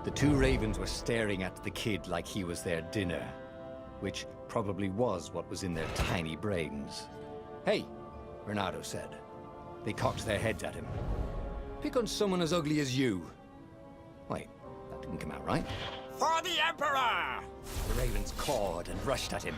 The two ravens were staring at the kid like he was their dinner, which probably was what was in their tiny brains. "Hey," Renato said. They cocked their heads at him. "Pick on someone as ugly as you." Wait, that didn't come out right. For the Emperor! The ravens cawed and rushed at him.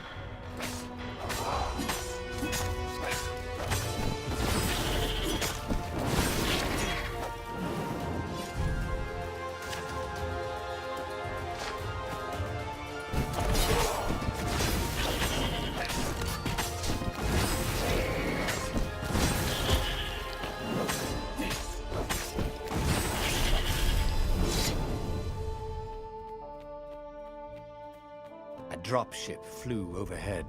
A dropship flew overhead.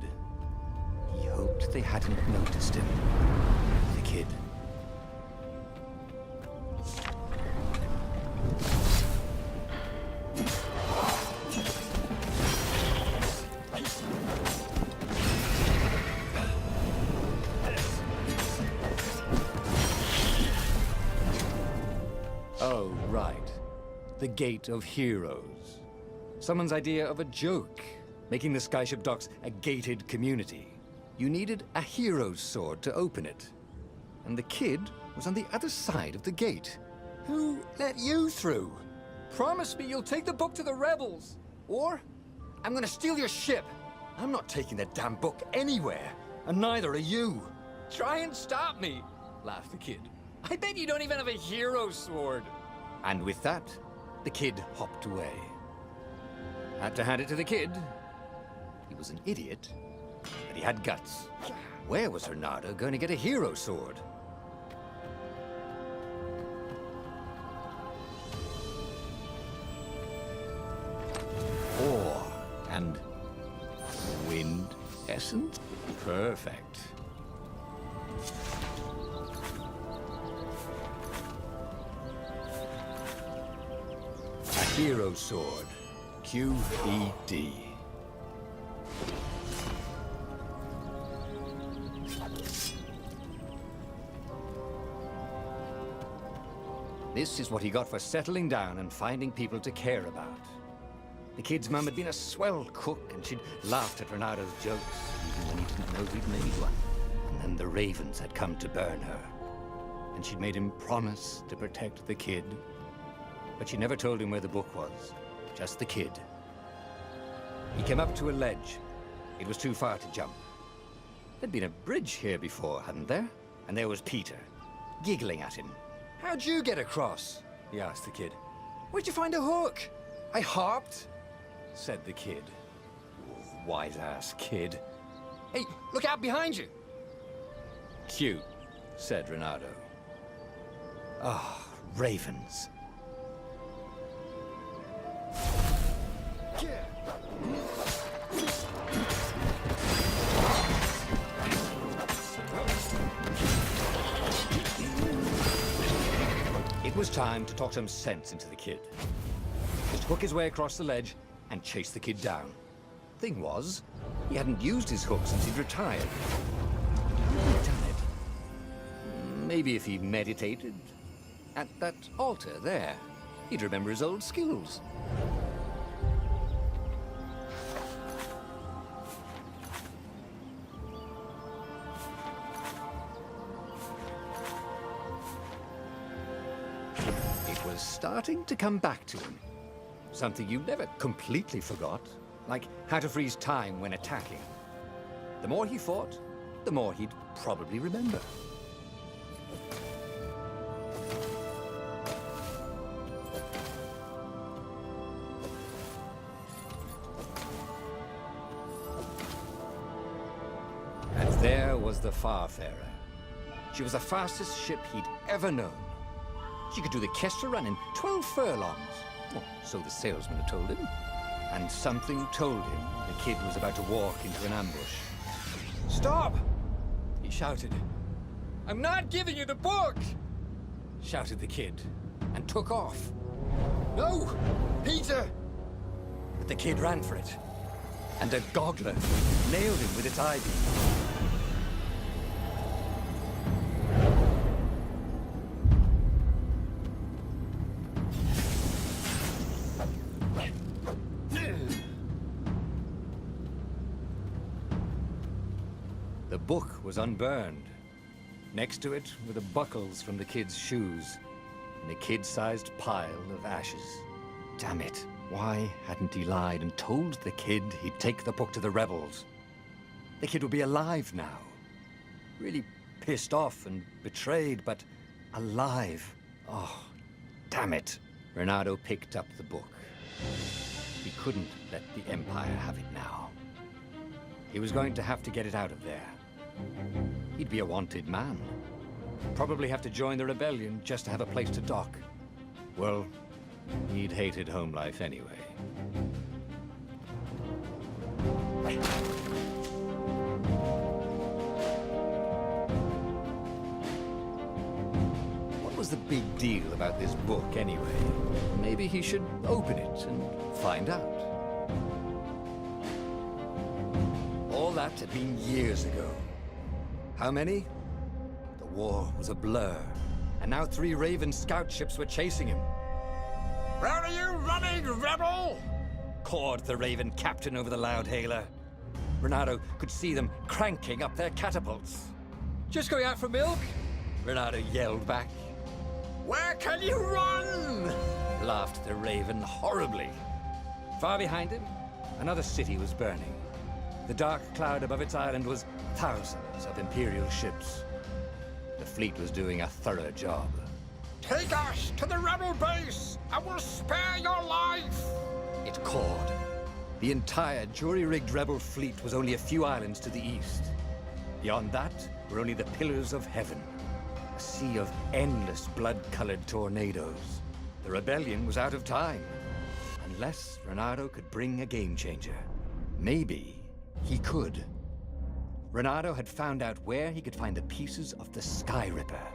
He hoped they hadn't noticed him. The kid. Oh, right. The Gate of Heroes. Someone's idea of a joke, making the Skyship Docks a gated community. You needed a hero's sword to open it. And the kid was on the other side of the gate. Who let you through? Promise me you'll take the book to the rebels. Or I'm gonna steal your ship. I'm not taking that damn book anywhere. And neither are you. Try and stop me, laughed the kid. I bet you don't even have a hero sword. And with that, the kid hopped away. Had to hand it to the kid. He was an idiot, but he had guts. Where was Renato going to get a hero sword? Ore and wind essence? Perfect. A hero sword. QED. This is what he got for settling down and finding people to care about. The kid's mum had been a swell cook, and she'd laughed at Renato's jokes, even when he didn't know he'd made one. And then the ravens had come to burn her. And she'd made him promise to protect the kid. But she never told him where the book was. Just the kid. He came up to a ledge. It was too far to jump. There'd been a bridge here before, hadn't there? And there was Peter, giggling at him. "How'd you get across?" he asked the kid. "Where'd you find a hook?" "I hopped," said the kid. Wise-ass kid. "Hey, look out behind you!" "Cute," said Renato. Ah, ravens. It was time to talk some sense into the kid. Just hook his way across the ledge and chase the kid down. Thing was, he hadn't used his hook since he'd retired. How had he done it? Maybe if he meditated at that altar there, he'd remember his old skills. Starting to come back to him. Something you never completely forgot, like how to freeze time when attacking. The more he fought, the more he'd probably remember. And there was the Farfarer. She was the fastest ship he'd ever known. She could do the Kestra run in 12 furlongs. Well, so the salesman had told him. And something told him the kid was about to walk into an ambush. "Stop!" he shouted. "I'm not giving you the book!" shouted the kid, and took off. "No! Peter!" But the kid ran for it, and a goggler nailed him with its eye beam. book was unburned. Next to it were the buckles from the kids' shoes, and a kid-sized pile of ashes. Damn it. Why hadn't he lied and told the kid he'd take the book to the rebels? The kid would be alive now. Really pissed off and betrayed, but alive. Oh, damn it. Renato picked up the book. He couldn't let the Empire have it now. He was going to have to get it out of there. He'd be a wanted man. Probably have to join the rebellion just to have a place to dock. Well, he'd hated home life anyway. What was the big deal about this book anyway? Maybe he should open it and find out. All that had been years ago. How many? The war was a blur, and now 3 Raven scout ships were chasing him. Where are you running, rebel? Cawed the Raven captain over the loudhailer. Renato could see them cranking up their catapults. Just going out for milk? Renato yelled back. Where can you run? Laughed the Raven horribly. Far behind him, another city was burning. The dark cloud above its island was thousands of Imperial ships. The fleet was doing a thorough job. Take us to the rebel base! I will spare your life! It cawed. The entire jury-rigged rebel fleet was only a few islands to the east. Beyond that were only the pillars of heaven. A sea of endless blood-colored tornadoes. The rebellion was out of time. Unless Renato could bring a game-changer. Maybe he could. Renato had found out where he could find the pieces of the Sky Ripper,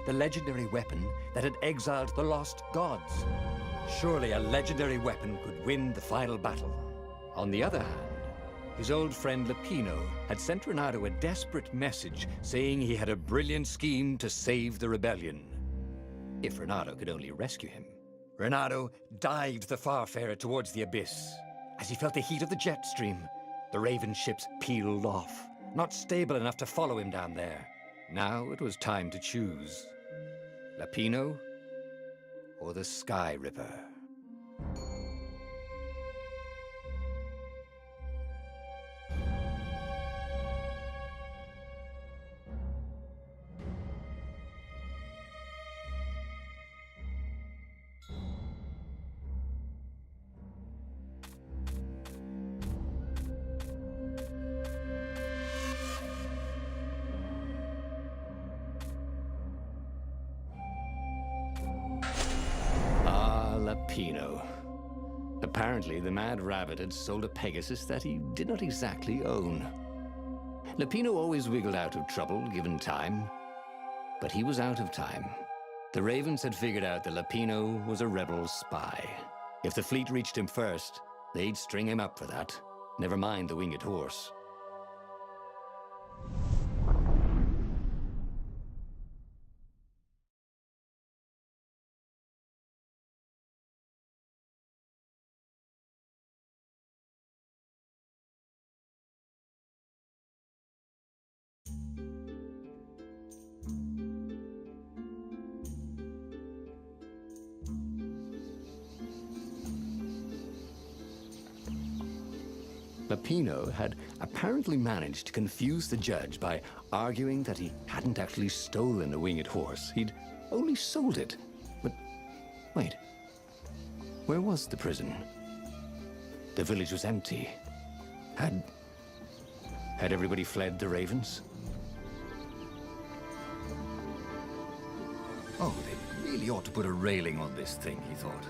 the legendary weapon that had exiled the lost gods. Surely a legendary weapon could win the final battle. On the other hand, his old friend Lapino had sent Renato a desperate message saying he had a brilliant scheme to save the rebellion. If Renato could only rescue him. Renato dived the Farfarer towards the abyss. As he felt the heat of the jet stream, the Raven ships peeled off, not stable enough to follow him down there. Now it was time to choose. Lapino or the Sky Ripper. Pt1. Apparently, the Mad Rabbit had sold a Pegasus that he did not exactly own. Lapino always wiggled out of trouble, given time. But he was out of time. The Ravens had figured out that Lapino was a rebel spy. If the fleet reached him first, they'd string him up for that. Never mind the winged horse. Lapino had apparently managed to confuse the judge by arguing that he hadn't actually stolen a winged horse. He'd only sold it. But wait, where was the prison? The village was empty. Had everybody fled the Ravens? Oh, they really ought to put a railing on this thing, he thought.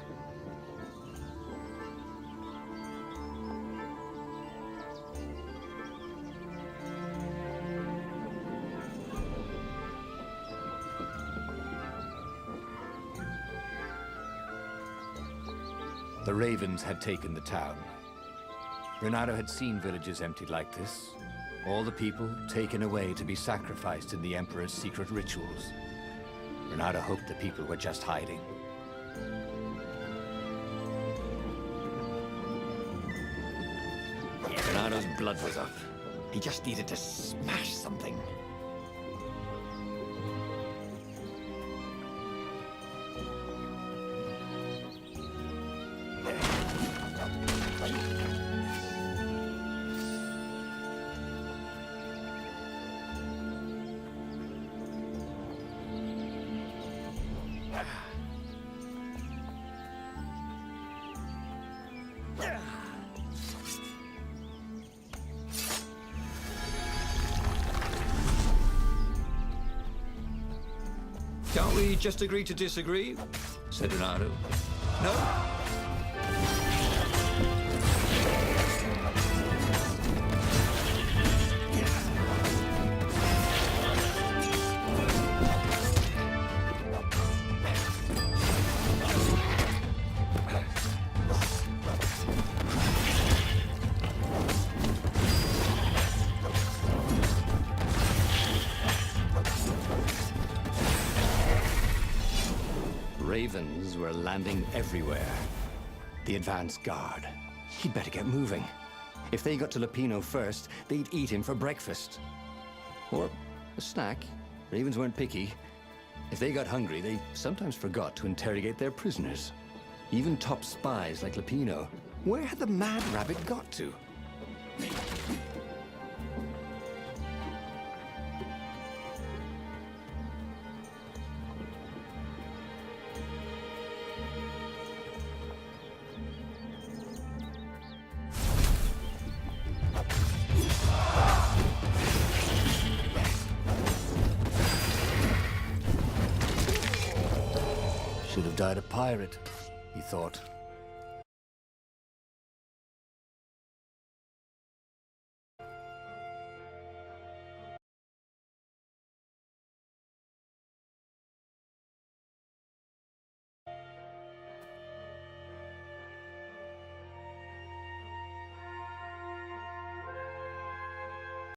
The Ravens had taken the town. Renato had seen villages emptied like this. All the people taken away to be sacrificed in the Emperor's secret rituals. Renato hoped the people were just hiding. Renato's blood was up. He just needed to smash something. Can't we just agree to disagree? Said Donato. No? Ravens were landing everywhere. The advance guard. He'd better get moving. If they got to Lupino first, they'd eat him for breakfast. Or a snack. Ravens weren't picky. If they got hungry, they sometimes forgot to interrogate their prisoners. Even top spies like Lupino. Where had the mad rabbit got to? Should have died a pirate, he thought.